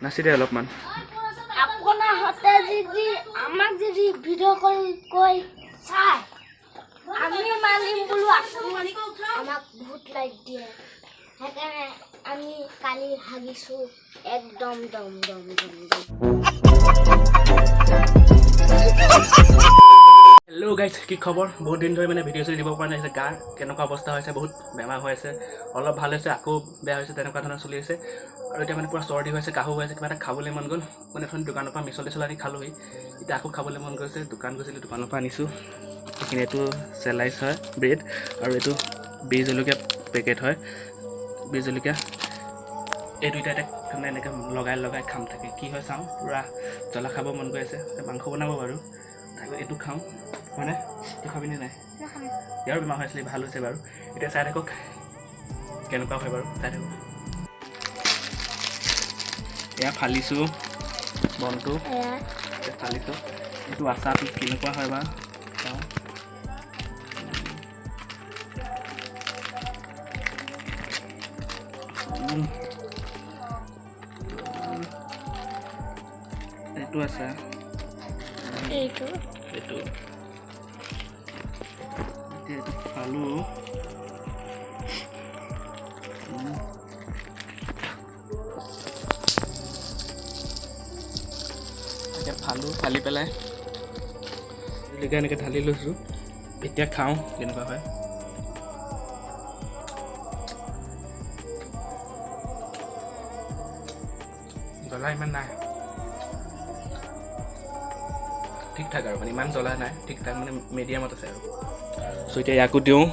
নাচি দে অলপমান। আপোনাৰ হতে যদি আমাক যদি ভিডিঅ' কল কৈ চাই আমি মানিম বোলো আমাক বহুত লাইক দিয়ে সেইকাৰণে আমি কালি হাগিছো একদম দম দম দম দম। হেল্ল' গাইজ, কি খবৰ? বহুত দিন ধৰি ভিডিঅ' চলি দিব পৰা নাই। গাৰ কেনেকুৱা অৱস্থা হৈছে, বহুত বেমাৰ হৈ আছে, অলপ ভাল হৈছে আকৌ বেয়া হৈছে, তেনেকুৱা ধৰণৰ চলি আছে। আৰু এতিয়া পূৰা চৰ্দি হৈছে, কাহু হৈ আছে, কিবা এটা খাবলৈ মন গ'ল। এখন দোকানৰ পৰা মিছল টিছল আনি খালোহি। এতিয়া আকৌ খাবলৈ মন গৈছে, দোকান গৈছিলোঁ, দোকানৰ পৰা আনিছোঁ। এইখিনি এইটো চেলাইচ হয় ব্ৰেড, আৰু এইটো বি জলকীয়া পেকেট হয়, বি জলকীয়া। এই দুইটা এতিয়া এনেকৈ লগাই লগাই খাম থাকে। কি হয় চাওঁ, পূৰা জ্বলা খাব মন গৈ আছে। মাংস বনাব বাৰু, তাৰপিছত এইটো খাওঁ হয়নে? তই খাবিনে নাই? ইয়াৰো বেমাৰ হৈ আছিলে, ভাল হৈছে বাৰু। এতিয়া চাই থাকক কেনেকুৱা হয় বাৰু, চাই থাকক। এয়া ফালিছোঁ বনটো, ফালিছোঁ। এইটো আচাৰটো কেনেকুৱা হয় বাৰু চাওঁ। এইটো আচাৰ, এইটো ফালো। ফালি পেলাই জলকীয়া এনেকৈ ঢালি লৈছোঁ। এতিয়া খাওঁ কেনেকুৱা হয়। জ্বলা ইমান নাই, ঠিক ঠাক আৰু ইমান জ্বলা নাই, ঠিক ঠাক মিডিয়ামত আছে আৰু। চ' এতিয়া ইয়াকো দিওঁ,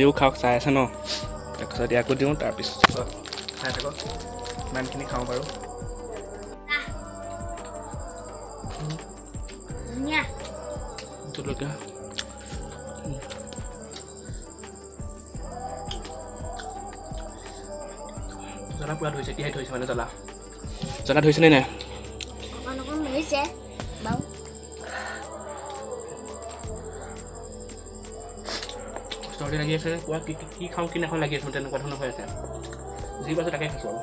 এইও খাওক, চাই আছে ন। তাৰপিছত ইয়াকো দিওঁ, তাৰপিছত চাই থাকক ইমানখিনি খাওঁ বাৰু। জলকীয়া জ্বলা পূৰা ধৰিছে, এতিয়াহে ধৰিছে জ্বলা ধৰিছেনে নাই? চৰ্দি লাগি আছে, পুৰা কি খাওঁ কি নাখাওঁ লাগি আছোঁ, তেনেকুৱা ধৰণৰ হৈ আছে। যি পাইছোঁ তাকে খাইছোঁ আৰু।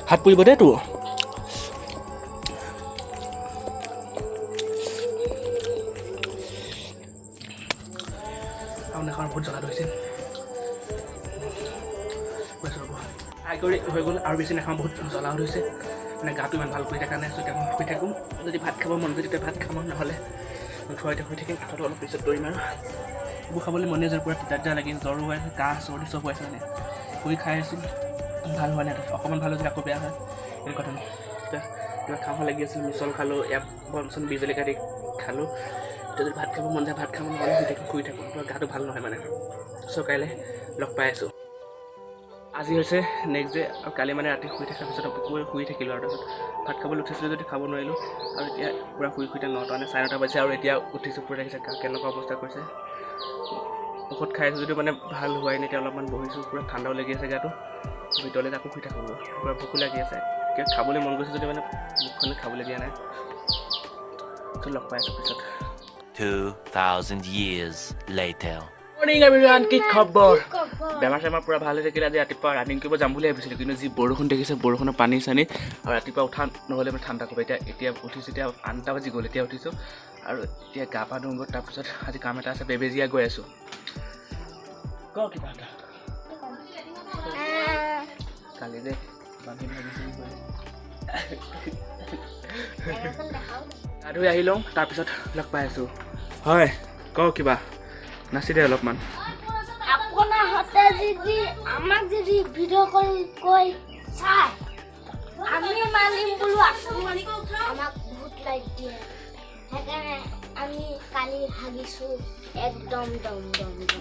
হাত পুৰিব দেই তোৰ। বহুত জ্বলা ধৰিছে, ফ্ৰাই কৰি হৈ গ'ল আৰু বেছি নাখাওঁ, বহুত জ্বলাও ধৰিছে। গাটো ইমান ভাল কৰি থকা নাই। এতিয়া মই শুই থাকোঁ, যদি ভাত খাব মন যায় তেতিয়া ভাত খাম, নহ'লে ঘৰতে শুই থাকিম। ভাতটো অলপ পিছত দৌৰিম আৰু। এইবোৰ খাবলৈ মনে যায়, পূৰা তিতা লাগি জ্বৰো হৈ আছে, কাহ চৰ্দি চব হৈ আছে। শুই খাই আছোঁ, ভাল হোৱা নাই, অকণমান ভাল হৈছে আকৌ বেয়া হয়, এই কথা নাই। এতিয়া কিবা খাব লাগি আছিল, মিছল খালোঁ, এয়া বনচোন বি জলকীয়া দি খালোঁ। এতিয়া যদি ভাত খাব মন যায় ভাত খাব, নহ'লে শুই থাকোঁ, গাটো ভাল নহয় চ' কাইলৈ লগ পাই আছোঁ। আজি হৈছে নেক্সট ডে, আৰু কালি ৰাতি শুই থকাৰ পিছত শুই থাকিলোঁ, আৰু তাৰপিছত ভাত খাবলৈ উঠিছিলোঁ যদি খাব নোৱাৰিলোঁ। আৰু এতিয়া পূৰা শুই 9টা নে 9:30 বাজিছে, আৰু এতিয়া উঠিছোঁ, পূৰা দেখিছে কেনেকুৱা অৱস্থা কৰিছে। ঔষধ খাই আছোঁ যদিও ভাল হোৱাই নাই। এতিয়া অলপমান বহিছোঁ, পূৰা ঠাণ্ডাও লাগি আছে গাটো, ভিতৰলৈ আকৌ শুই থাকোঁ, পূৰা ভোকো লাগি আছে। কিবা খাবলৈ মন গৈছে যদি মুখখনে খাবলৈ দিয়া নাই। ত' লগ পাই আছোঁ পিছত। 2000 years later. মৰ্ণিং এভৰিৱান, কি খবৰ? বেমাৰ চেমাৰ পূৰা ভাল হৈ থাকিলে। আজি ৰাতিপুৱা ৰানিং কৰিব যাম বুলি ভাবিছিলোঁ, কিন্তু যি বৰষুণ দেখিছে, বৰষুণৰ পানী চানী, আৰু ৰাতিপুৱা উঠা নহ'লে ঠাণ্ডা কৰিব। এতিয়া উঠিছোঁ, এতিয়া 8টা বাজি গ'ল, এতিয়া উঠিছোঁ, আৰু এতিয়া গা পা ধুম, তাৰপিছত আজি কাম এটা আছে, বেবেজীয়া গৈ আছোঁ। ক কিবা এটা কালি যে বান্ধি ভাবিছিলোঁ গা ধুই আহি লওঁ, তাৰপিছত লগ পাই আছোঁ। হয়, ক কিবা, নাচি দে অলপমান। আপোনাৰ হতে যদি আমাক যদি ভিডিঅ' কল কৈ চাই আমি মানিম বোলো আমাক বহুত লাইক দিয়ে সেইকাৰণে আমি কালি হাগিছো একদম দম দম দম।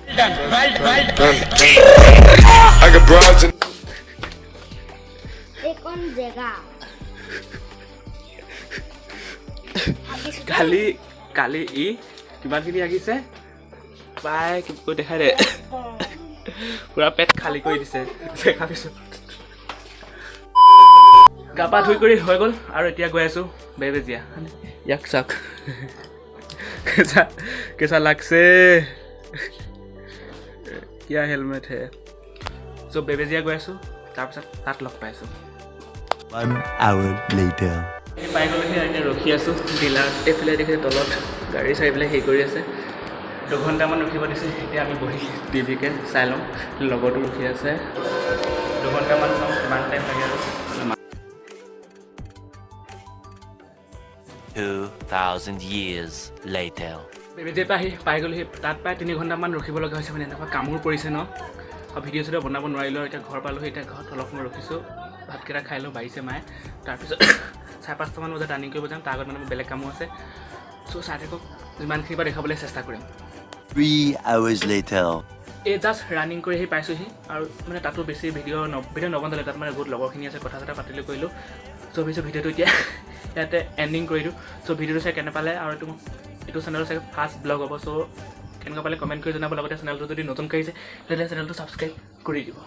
এইকণ জেগা কালি ই কিমানখিনি হাগিছে পাই কিবা দেখাই দে পুৰা পেট খালী কৰি দিছে দেখা পিছত গা পা ধুই কৰি হৈ গ'ল আৰু এতিয়া গৈ আছোঁ বেবেজীয়া ইয়াক চাওক কেঁচা লাগছে কিয়া হেলমেট হে চ' বেবেজীয়া গৈ আছোঁ তাৰপিছত তাত লগ পাইছোঁ 1 hour later. পাই গ'লেহি এতিয়া ৰখি আছোঁ ডিলাৰ এইফালে দেখিছে তলত গাড়ী চাই পেলাই হেৰি কৰি আছে 2 ঘণ্টামান ৰখিব দিছে এতিয়া আমি বহি টিভিকে চাই লওঁ লগতো ৰখি আছে 2 ঘণ্টামান চাওঁ কিমান টাইম লাগে আৰু 2,000 years later. বেবেজীয়াৰ পৰা আহি পাই গ'লোহি তাত প্ৰায় 3 ঘণ্টামান ৰখিব লগা হৈছে মানে এনেকুৱা কামোৰ পৰিছে ন আৰু ভিডিঅ' চিডিঅ' বনাব নোৱাৰিলোঁ এতিয়া ঘৰ পালোহি এতিয়া ঘৰত অলপ সময় ৰখিছোঁ ভাতকেইটা খাই লওঁ বাঢ়িছে মায়ে তাৰপিছত 5:30মান বজাত ৰানিং কৰিব যাম তাৰ আগত মানে বেলেগ কামো আছে চ' চাই থাকক যিমানখিনি পৰা দেখাবলৈ চেষ্টা কৰিম 3 hours later. এই জাষ্ট ৰানিং কৰি আহি পাইছোঁহি আৰু মানে তাতো বেছি ভিডিঅ' নবনালে তাত মানে বহুত লগৰখিনি আছে কথা চথা পাতিলৈ কৰিলোঁ চ' ভাবিছোঁ ভিডিঅ'টো এতিয়া ইয়াতে এণ্ডিং কৰি দিওঁ চ' ভিডিঅ'টো চাই কেনে পালে আৰু এইটো চেনেলৰ চাগে ফাৰ্ষ্ট ব্লগ হ'ব চ' কেনেকুৱা পালে কমেণ্ট কৰি জনাব লগতে চেনেলটো যদি নতুনকৈ আহিছে তেতিয়াহ'লে চেনেলটো ছাবস্ক্ৰাইব কৰি দিব